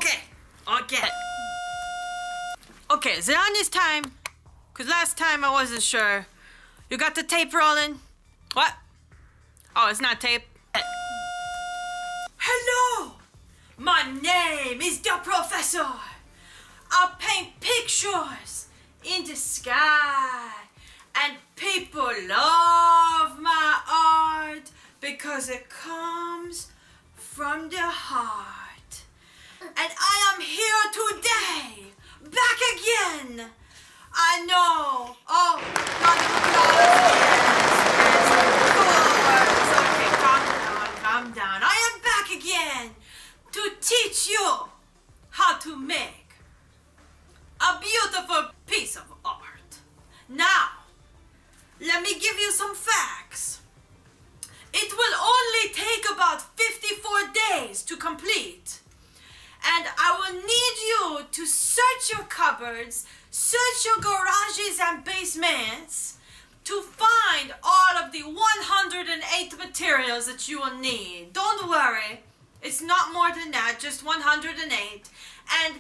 Okay. Okay, is it on this time? Because last time I wasn't sure. You got the tape rolling? What? Oh, it's not tape. Hello! My name is the professor. I paint pictures in the sky. And people love my art because it comes from the heart. And I am here today, back again. I know. Oh, round of applause. Yes, of course. Okay, calm down. I am back again to teach you how to make a beautiful piece of art. Now, let me give you some facts. It will only take about 54 days to complete. And I will need you to search your cupboards, search your garages and basements to find all of the 108 materials that you will need. Don't worry, it's not more than that, just 108. And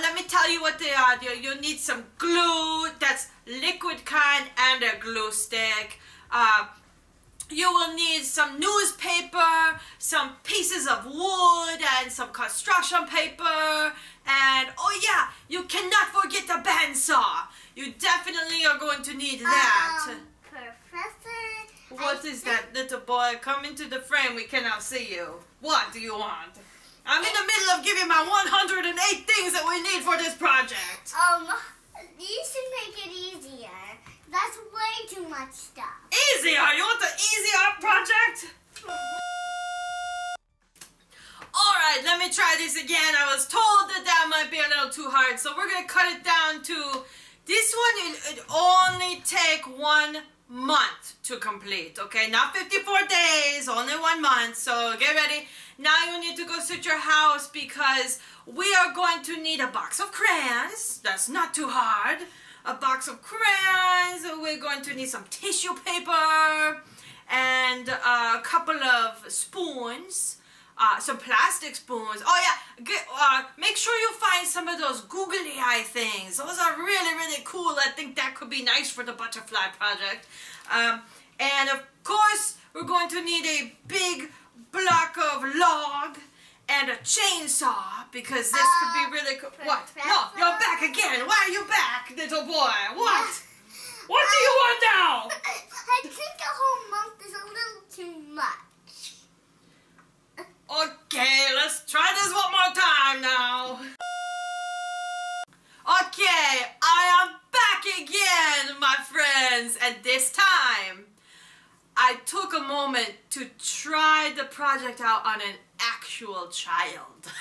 let me tell you what they are. You'll need some glue, that's liquid kind, and a glue stick. You will need some newspaper, some pieces of wood, and some construction paper. And oh yeah, you cannot forget the bandsaw. You definitely are going to need that. Professor. What is that, little boy? Come into the frame. We cannot see you. What do you want? I'm in the middle of giving my 108 things that we need for this project. You should make it easier. That's way too much stuff. Easier? You want the easy art project? Alright, let me try this again. I was told that might be a little too hard, so we're going to cut it down to... This one, it only take 1 month to complete, okay? Not 54 days, only 1 month, so get ready. Now you need to go sit your house because we are going to need a box of crayons. That's not too hard. A box of crayons. We're going to need some tissue paper and a couple of spoons. Some plastic spoons. Oh yeah, make sure you find some of those googly eye things. Those are really, really cool. I think that could be nice for the butterfly project. And of course, we're going to need a big block of log and a chainsaw because this could be really cool. What? No, you're back again. Why are you back, little boy? What? What do you want now? I think a whole month is a little too much. Okay, let's try this one more time now. Okay, I am back again, my friends, and this time I took a moment to try the project out on an actual child.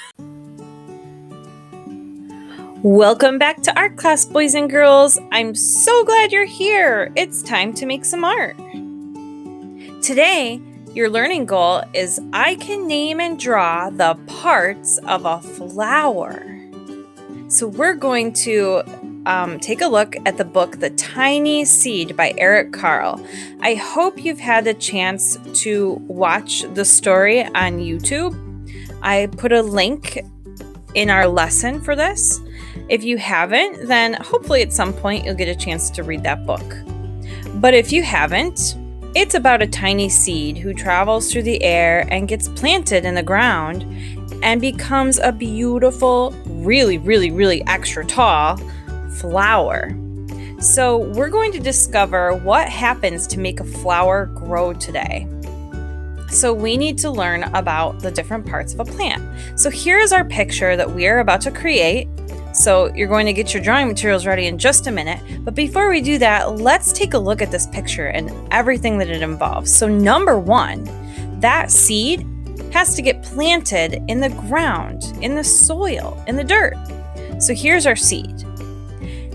Welcome back to art class, boys and girls. I'm so glad you're here. It's time to make some art. Today, your learning goal is I can name and draw the parts of a flower. So we're going to take a look at the book The Tiny Seed by Eric Carle. I hope you've had a chance to watch the story on YouTube. I put a link in our lesson for this. If you haven't, then hopefully at some point you'll get a chance to read that book. But if you haven't, it's about a tiny seed who travels through the air and gets planted in the ground and becomes a beautiful, really, really, really extra tall flower. So we're going to discover what happens to make a flower grow today. So we need to learn about the different parts of a plant. So here's our picture that we are about to create. So you're going to get your drawing materials ready in just a minute. But before we do that, let's take a look at this picture and everything that it involves. So number one, that seed has to get planted in the ground, in the soil, in the dirt. So here's our seed.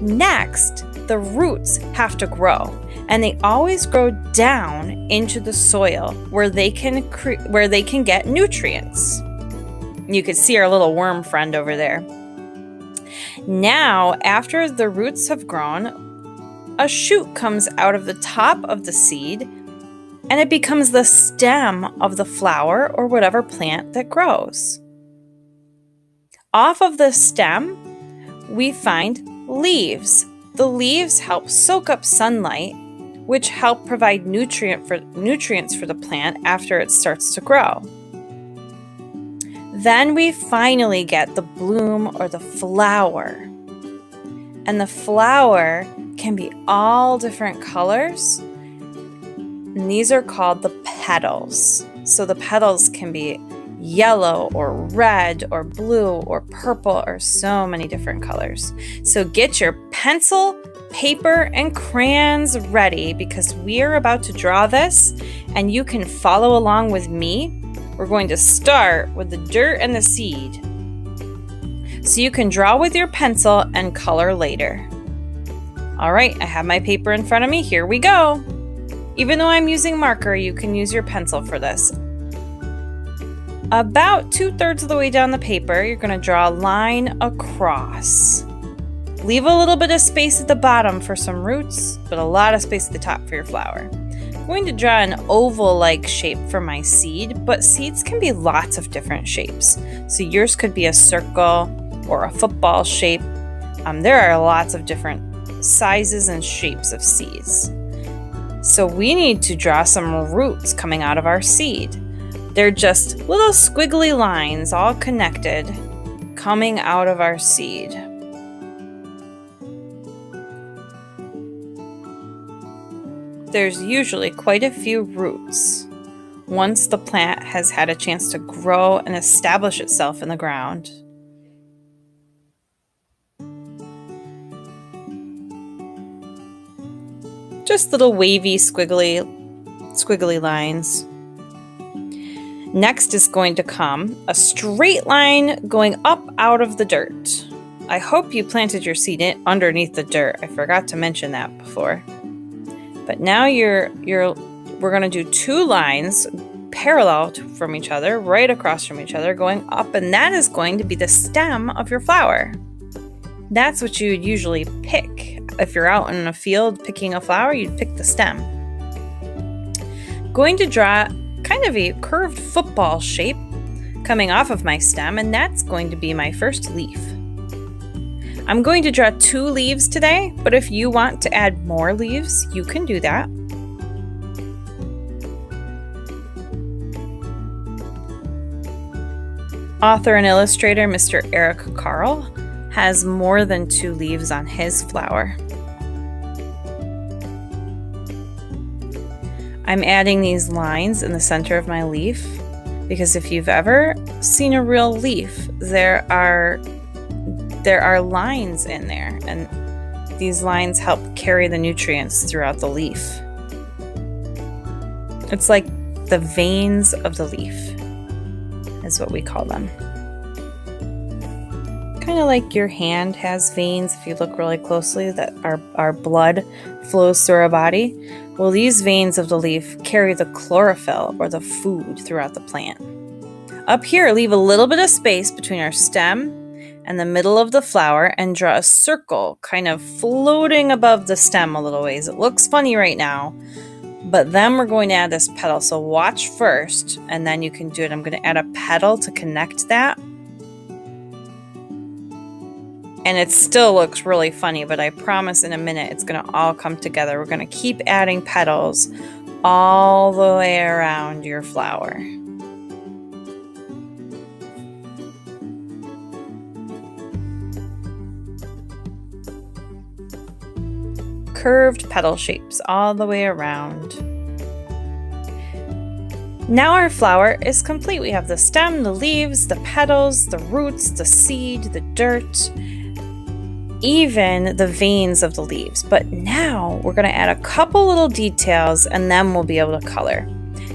Next, the roots have to grow, and they always grow down into the soil where they can get nutrients. You can see our little worm friend over there. Now, after the roots have grown, a shoot comes out of the top of the seed, and it becomes the stem of the flower or whatever plant that grows. Off of the stem, we find leaves. The leaves help soak up sunlight, which help provide nutrients for the plant after it starts to grow. Then we finally get the bloom or the flower. And the flower can be all different colors. And these are called the petals. So the petals can be yellow or red or blue or purple or so many different colors. So get your pencil, paper, and crayons ready because we are about to draw this and you can follow along with me. We're going to start with the dirt and the seed. So you can draw with your pencil and color later. All right, I have my paper in front of me. Here we go. Even though I'm using marker, you can use your pencil for this. About 2/3 of the way down the paper, you're going to draw a line across. Leave a little bit of space at the bottom for some roots, but a lot of space at the top for your flower. I'm going to draw an oval-like shape for my seed, but seeds can be lots of different shapes. So yours could be a circle or a football shape. There are lots of different sizes and shapes of seeds. So we need to draw some roots coming out of our seed. They're just little squiggly lines all connected coming out of our seed. There's usually quite a few roots once the plant has had a chance to grow and establish itself in the ground. Just little wavy, squiggly lines. Next is going to come a straight line going up out of the dirt. I hope you planted your seed underneath the dirt. I forgot to mention that before. But now we're going to do 2 lines parallel from each other, right across from each other, going up, and that is going to be the stem of your flower. That's what you would usually pick. If you're out in a field picking a flower, you'd pick the stem. Going to draw kind of a curved football shape coming off of my stem, and that's going to be my first leaf. I'm going to draw 2 leaves today, but if you want to add more leaves, you can do that. Author and illustrator Mr. Eric Carl has more than 2 leaves on his flower. I'm adding these lines in the center of my leaf because if you've ever seen a real leaf, there are lines in there, and these lines help carry the nutrients throughout the leaf. It's like the veins of the leaf is what we call them. Kind of like your hand has veins if you look really closely, that our blood flows through our body. Well, these veins of the leaf carry the chlorophyll or the food throughout the plant. Up here, leave a little bit of space between our stem and the middle of the flower and draw a circle kind of floating above the stem a little ways. It looks funny right now, but then we're going to add this petal. So watch first and then you can do it. I'm going to add a petal to connect that. And it still looks really funny, but I promise in a minute it's going to all come together. We're going to keep adding petals all the way around your flower. Curved petal shapes all the way around. Now our flower is complete. We have the stem, the leaves, the petals, the roots, the seed, the dirt, even the veins of the leaves. But now we're going to add a couple little details and then we'll be able to color.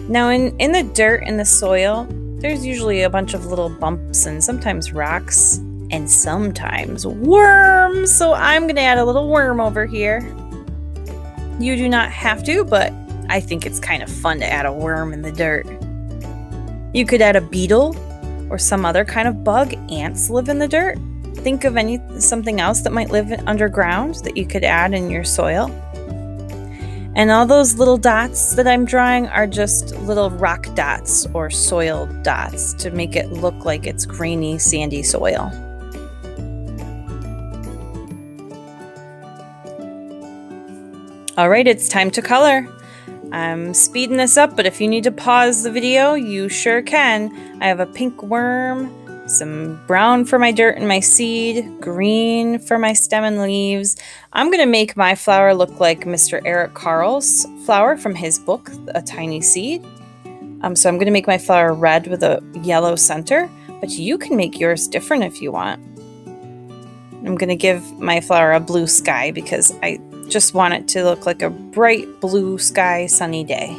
Now in the dirt, in the soil, there's usually a bunch of little bumps and sometimes rocks and sometimes worms. So I'm going to add a little worm over here. You do not have to, but I think it's kind of fun to add a worm in the dirt. You could add a beetle or some other kind of bug. Ants live in the dirt. Think of something else that might live underground that you could add in your soil. And all those little dots that I'm drawing are just little rock dots or soil dots to make it look like it's grainy, sandy soil. All right, it's time to color. I'm speeding this up, but if you need to pause the video, you sure can. I have a pink worm, some brown for my dirt and my seed, green for my stem and leaves. I'm going to make my flower look like Mr. Eric Carle's flower from his book, A Tiny Seed. So I'm going to make my flower red with a yellow center, but you can make yours different if you want. I'm going to give my flower a blue sky because I just want it to look like a bright blue sky sunny day.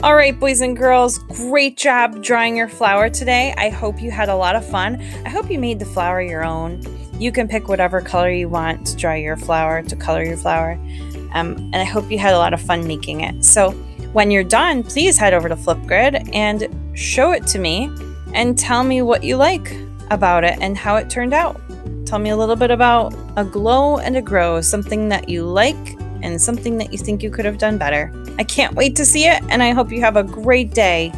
All right, boys and girls, great job drawing your flower today. I hope you had a lot of fun. I hope you made the flower your own. You can pick whatever color you want to draw your flower, to color your flower. And I hope you had a lot of fun making it. So when you're done, please head over to Flipgrid and show it to me and tell me what you like about it and how it turned out. Tell me a little bit about a glow and a grow, something that you like and something that you think you could have done better. I can't wait to see it, and I hope you have a great day.